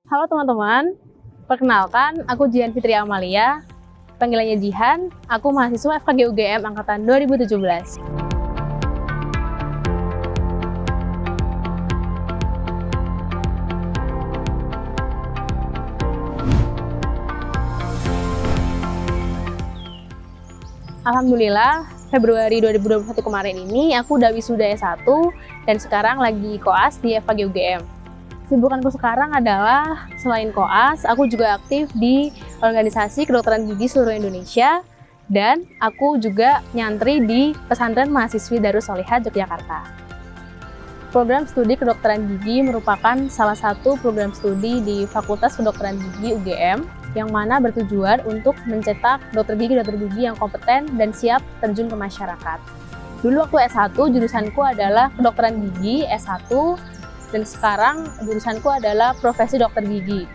Halo teman-teman, perkenalkan aku Jihan Fitri Amalia, panggilannya Jihan, aku mahasiswa FKG UGM Angkatan 2017. Alhamdulillah, Februari 2021 kemarin ini aku udah wisuda S1 dan sekarang lagi koas di FKG UGM. Kesibukanku sekarang adalah selain koas, aku juga aktif di organisasi kedokteran gigi seluruh Indonesia dan aku juga nyantri di pesantren mahasiswi Darus Sholihat Yogyakarta. Program studi kedokteran gigi merupakan salah satu program studi di Fakultas Kedokteran Gigi UGM yang mana bertujuan untuk mencetak dokter gigi yang kompeten dan siap terjun ke masyarakat. Dulu waktu S1 jurusanku adalah kedokteran gigi S1 dan sekarang jurusanku adalah profesi dokter gigi.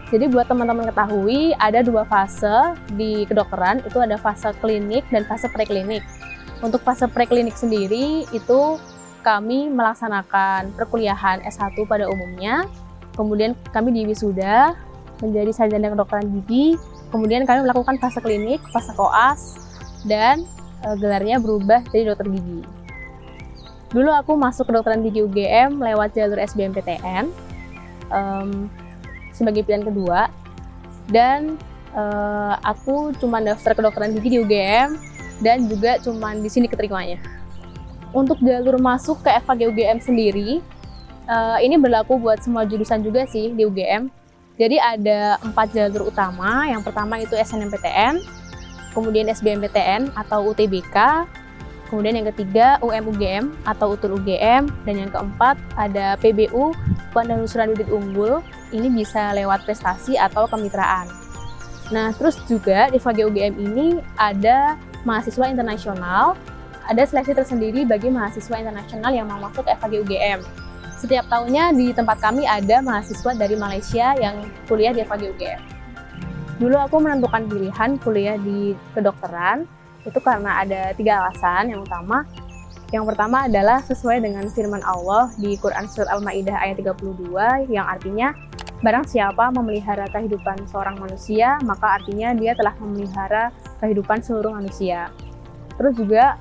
Jadi buat teman-teman ketahui, ada dua fase di kedokteran, itu ada fase klinik dan fase preklinik. Untuk fase preklinik sendiri, itu kami melaksanakan perkuliahan S1 pada umumnya, kemudian kami diwisuda menjadi sarjana kedokteran gigi, kemudian kami melakukan fase klinik, fase koas, dan gelarnya berubah jadi dokter gigi. Dulu aku masuk kedokteran gigi UGM lewat jalur SBMPTN sebagai pilihan kedua, dan aku cuma daftar kedokteran gigi di UGM dan juga cuma di sini keterimanya. Untuk jalur masuk ke FKG UGM sendiri, ini berlaku buat semua jurusan juga sih di UGM. Jadi ada 4 jalur utama. Yang pertama itu SNMPTN, kemudian SBMPTN atau UTBK, kemudian yang ketiga UM-UGM atau UTUL UGM, dan yang keempat ada PBU, Penelusuran Bibit Unggul. Ini bisa lewat prestasi atau kemitraan. Nah, terus juga di FKG UGM ini ada mahasiswa internasional, ada seleksi tersendiri bagi mahasiswa internasional yang mau masuk ke FKG UGM. Setiap tahunnya di tempat kami ada mahasiswa dari Malaysia yang kuliah di FKG UGM. Dulu aku menentukan pilihan kuliah di kedokteran, itu karena ada 3 alasan. Yang pertama adalah sesuai dengan firman Allah di Quran Surat Al-Ma'idah ayat 32, yang artinya, barang siapa memelihara kehidupan seorang manusia, maka artinya dia telah memelihara kehidupan seluruh manusia. Terus juga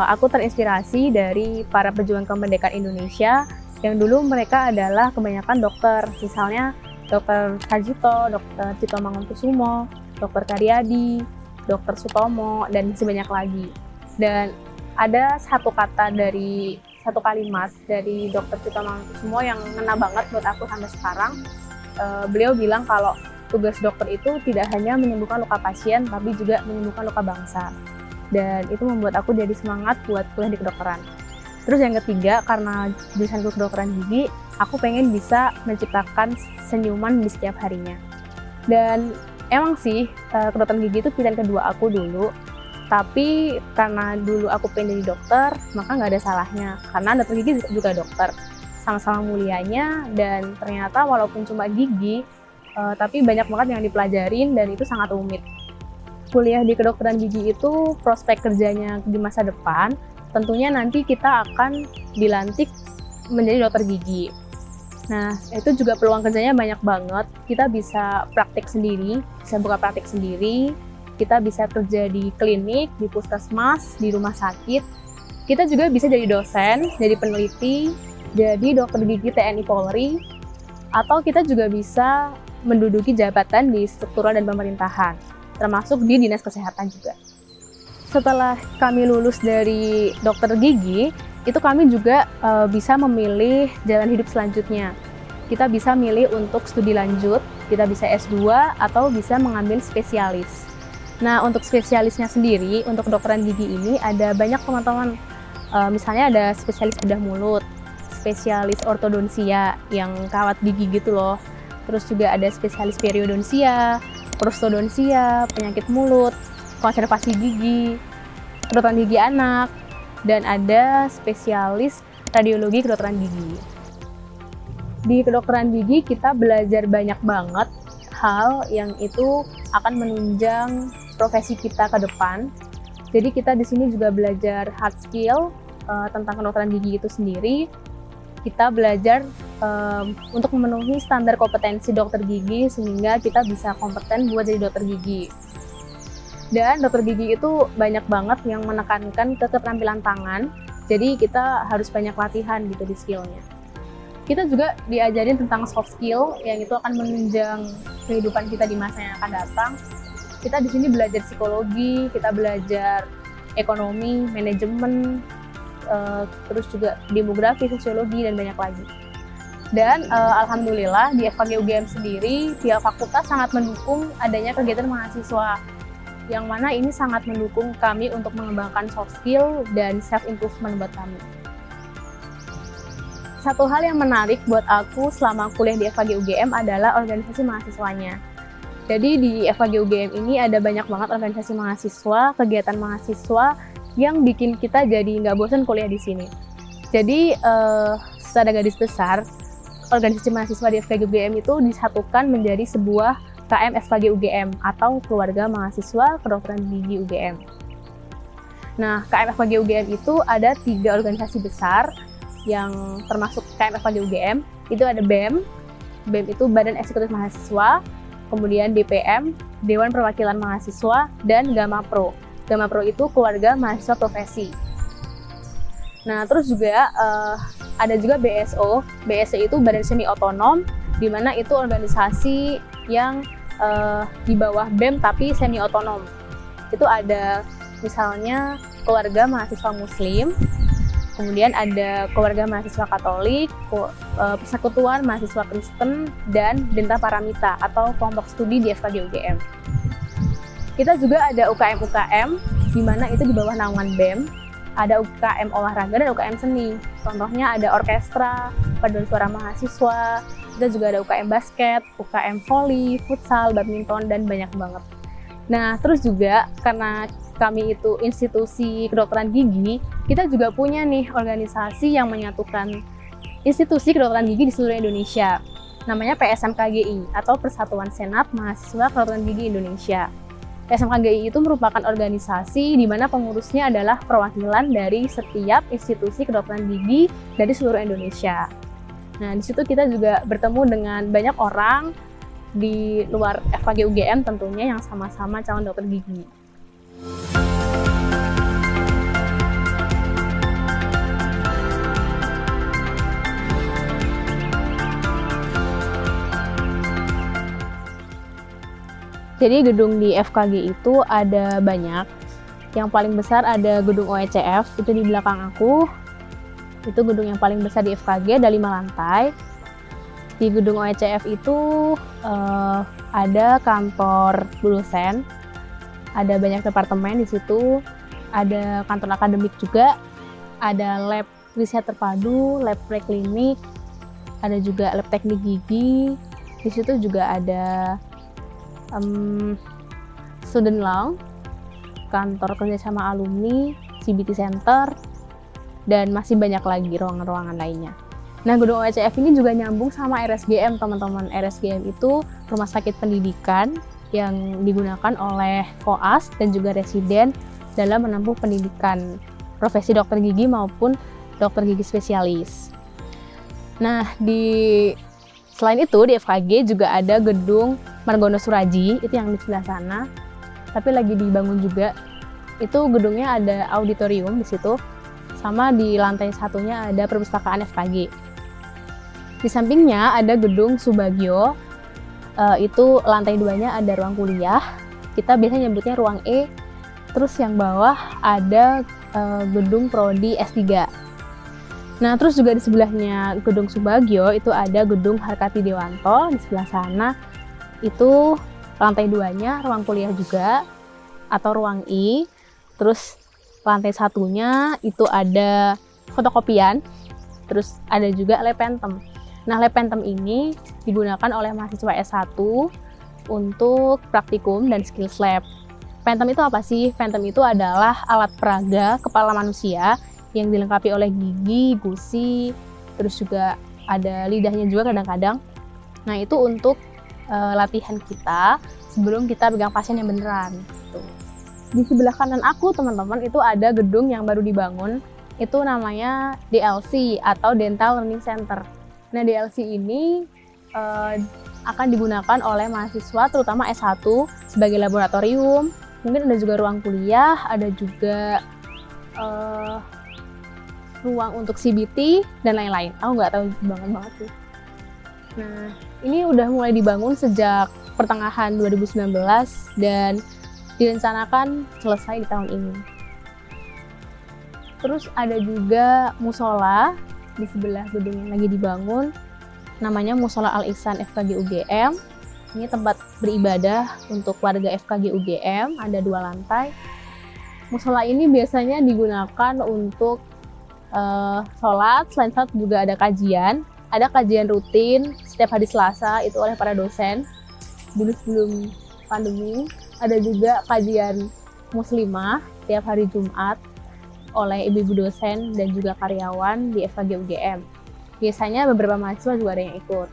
aku terinspirasi dari para pejuang kemerdekaan Indonesia, yang dulu mereka adalah kebanyakan dokter, misalnya Dr. Sarjito, Dr. Cito Mangunkusumo, Dr. Karyadi, Dr. Sutomo, dan sebanyak lagi. Dan ada satu kalimat dari Dr. Cito Mangunkusumo yang ngena banget buat aku sampai sekarang. Beliau bilang kalau tugas dokter itu tidak hanya menyembuhkan luka pasien, tapi juga menyembuhkan luka bangsa. Dan itu membuat aku jadi semangat buat kuliah di kedokteran. Terus yang ketiga, karena jurusanku kedokteran gigi, aku pengen bisa menciptakan senyuman di setiap harinya. Dan emang sih, kedokteran gigi itu pilihan kedua aku dulu. Tapi karena dulu aku pengen jadi dokter, maka nggak ada salahnya. Karena dokter gigi juga dokter. Sama-sama mulianya, dan ternyata walaupun cuma gigi, tapi banyak banget yang dipelajarin dan itu sangat rumit. Kuliah di kedokteran gigi itu prospek kerjanya di masa depan, tentunya nanti kita akan dilantik menjadi dokter gigi. Nah, itu juga peluang kerjanya banyak banget. Kita bisa praktik sendiri, bisa buka praktik sendiri, kita bisa kerja di klinik, di puskesmas, di rumah sakit. Kita juga bisa jadi dosen, jadi peneliti, jadi dokter gigi TNI Polri, atau kita juga bisa menduduki jabatan di struktural dan pemerintahan, termasuk di dinas kesehatan juga. Setelah kami lulus dari dokter gigi, itu kami juga bisa memilih jalan hidup selanjutnya. Kita bisa milih untuk studi lanjut, kita bisa S2 atau bisa mengambil spesialis. Nah, untuk spesialisnya sendiri, untuk kedokteran gigi ini ada banyak teman-teman. Misalnya ada spesialis bedah mulut, spesialis ortodonsia yang kawat gigi gitu loh. Terus juga ada spesialis periodonsia, prostodonsia, penyakit mulut, konservasi gigi, kedokteran gigi anak, dan ada spesialis radiologi kedokteran gigi. Di kedokteran gigi kita belajar banyak banget hal yang itu akan menunjang profesi kita ke depan. Jadi kita di sini juga belajar hard skill tentang kedokteran gigi itu sendiri. kita belajar untuk memenuhi standar kompetensi dokter gigi sehingga kita bisa kompeten buat jadi dokter gigi. Dan dokter gigi itu banyak banget yang menekankan ke keterampilan tangan, jadi kita harus banyak latihan gitu di skillnya. Kita juga diajarin tentang soft skill yang itu akan menunjang kehidupan kita di masa yang akan datang. Kita di sini belajar psikologi, kita belajar ekonomi, manajemen, terus juga demografi, sosiologi, dan banyak lagi. Dan alhamdulillah di FKG UGM sendiri pihak fakultas sangat mendukung adanya kegiatan mahasiswa, yang mana ini sangat mendukung kami untuk mengembangkan soft skill dan self improvement buat kami. Satu hal yang menarik buat aku selama kuliah di FKG UGM adalah organisasi mahasiswanya. Jadi di FKG UGM ini ada banyak banget organisasi mahasiswa, kegiatan mahasiswa yang bikin kita jadi nggak bosan kuliah di sini. Jadi secara garis besar, organisasi mahasiswa di FKG UGM itu disatukan menjadi sebuah KM FKG UGM atau Keluarga Mahasiswa Kedokteran Gigi UGM. Nah, KM FKG UGM itu ada 3 organisasi besar yang termasuk KM FKG UGM. Itu ada BEM, BEM itu Badan Eksekutif Mahasiswa, kemudian DPM, Dewan Perwakilan Mahasiswa, dan GAMAPRO. GAMAPRO itu Keluarga Mahasiswa Profesi. Nah, terus juga ada juga BSO. BSO itu Badan Semi Otonom, di mana itu organisasi yang di bawah BEM tapi semi otonom. Itu ada misalnya Keluarga Mahasiswa Muslim, kemudian ada Keluarga Mahasiswa Katolik, Persekutuan Mahasiswa Kristen, dan Denta Paramita atau kelompok studi di FKG UGM. Kita juga ada UKM-UKM, di mana itu di bawah naungan BEM. Ada UKM olahraga dan UKM seni. Contohnya ada orkestra, paduan suara mahasiswa, kita juga ada UKM basket, UKM voli, futsal, badminton, dan banyak banget. Nah, terus juga karena kami itu institusi kedokteran gigi, kita juga punya nih organisasi yang menyatukan institusi kedokteran gigi di seluruh Indonesia. Namanya PSMKGI atau Persatuan Senat Mahasiswa Kedokteran Gigi Indonesia. PSMKGI itu merupakan organisasi di mana pengurusnya adalah perwakilan dari setiap institusi kedokteran gigi dari seluruh Indonesia. Nah, di situ kita juga bertemu dengan banyak orang di luar FKG UGM tentunya yang sama-sama calon dokter gigi. Jadi gedung di FKG itu ada banyak. Yang paling besar ada gedung OECF, itu di belakang aku. Itu gedung yang paling besar di FKG, ada 5 lantai. Di gedung OECF itu ada kantor dosen, ada banyak departemen di situ, ada kantor akademik juga, ada lab riset terpadu, lab preklinik, ada juga lab teknik gigi. Di situ juga ada student lounge, kantor kerjasama alumni, CBT Center, dan masih banyak lagi ruangan-ruangan lainnya. Nah, gedung OECF ini juga nyambung sama RSGM, teman-teman. RSGM itu rumah sakit pendidikan yang digunakan oleh koas dan juga residen dalam menempuh pendidikan profesi dokter gigi maupun dokter gigi spesialis. Nah, selain itu di FKG juga ada gedung Margono Suraji, itu yang di sebelah sana, tapi lagi dibangun juga. Itu gedungnya ada auditorium di situ, sama di lantai satunya ada perpustakaan FKG. Di sampingnya ada gedung Subagio, itu lantai 2-nya ada ruang kuliah, kita biasanya nyebutnya ruang E. Terus yang bawah ada gedung Prodi S3. Nah, terus juga di sebelahnya gedung Subagio itu ada gedung Harkati Dewanto, di sebelah sana itu lantai 2-nya ruang kuliah juga atau ruang I. Terus lantai 1-nya itu ada fotokopian, terus ada juga lab pentem. Nah, lab pentem ini digunakan oleh mahasiswa S1 untuk praktikum dan skills lab. Pentem itu apa sih? Pentem itu adalah alat peraga kepala manusia yang dilengkapi oleh gigi, gusi, terus juga ada lidahnya juga kadang-kadang. Nah, itu untuk latihan kita sebelum kita pegang pasien yang beneran. Gitu. Di sebelah kanan aku, teman-teman, itu ada gedung yang baru dibangun. itu namanya DLC atau Dental Learning Center. Nah, DLC ini akan digunakan oleh mahasiswa terutama S1 sebagai laboratorium. Mungkin ada juga ruang kuliah, ada juga ruang untuk CBT dan lain-lain. Aku nggak tahu banget sih. Nah, ini udah mulai dibangun sejak pertengahan 2019 dan direncanakan selesai di tahun ini. Terus ada juga musola di sebelah gedung yang lagi dibangun, namanya Musola Al-Ihsan FKG UGM. Ini tempat beribadah untuk warga FKG UGM, ada 2 lantai. Musola ini biasanya digunakan untuk sholat, selain sholat juga ada kajian. Ada kajian rutin setiap hari Selasa, itu oleh para dosen, dulu sebelum pandemi. Ada juga kajian muslimah tiap hari Jumat oleh ibu-ibu dosen dan juga karyawan di FKG UGM. Biasanya beberapa mahasiswa juga ada yang ikut.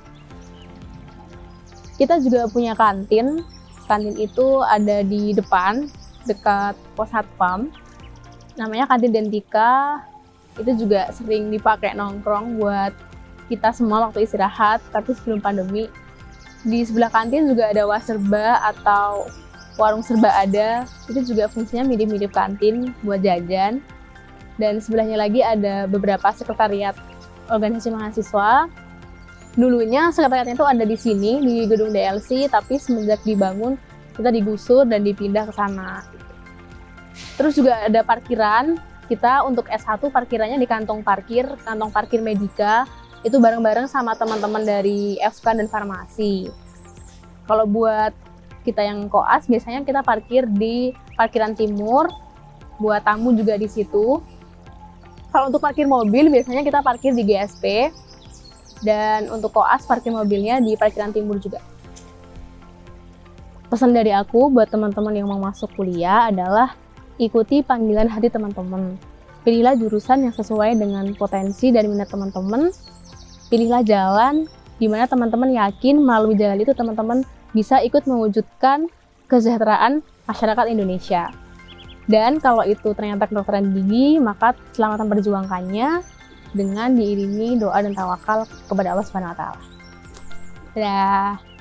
Kita juga punya kantin. Kantin itu ada di depan, dekat pos satpam. Namanya Kantin Dentika. Itu juga sering dipakai nongkrong buat kita semua waktu istirahat, tapi sebelum pandemi. Di sebelah kantin juga ada waserba atau warung serba ada. Itu juga fungsinya mirip-mirip kantin buat jajan. Dan sebelahnya lagi ada beberapa sekretariat organisasi mahasiswa. Dulunya sekretariatnya itu ada di sini, di gedung DLC, tapi semenjak dibangun, kita digusur dan dipindah ke sana. Terus juga ada parkiran. Kita untuk S1 parkirannya di kantong parkir Medika. Itu bareng-bareng sama teman-teman dari FK dan farmasi. Kalau buat kita yang koas, biasanya kita parkir di parkiran timur, buat tamu juga di situ. Kalau untuk parkir mobil, biasanya kita parkir di GSP, dan untuk koas parkir mobilnya di parkiran timur juga. Pesan dari aku buat teman-teman yang mau masuk kuliah adalah ikuti panggilan hati teman-teman. Pilihlah jurusan yang sesuai dengan potensi dan minat teman-teman. Pilihlah jalan di mana teman-teman yakin melalui jalan itu teman-teman bisa ikut mewujudkan kesejahteraan masyarakat Indonesia. Dan kalau itu ternyata kedokteran gigi, maka selamat memperjuangkannya dengan diiringi doa dan tawakal kepada Allah Subhanahu wa Ta'ala. Dadah.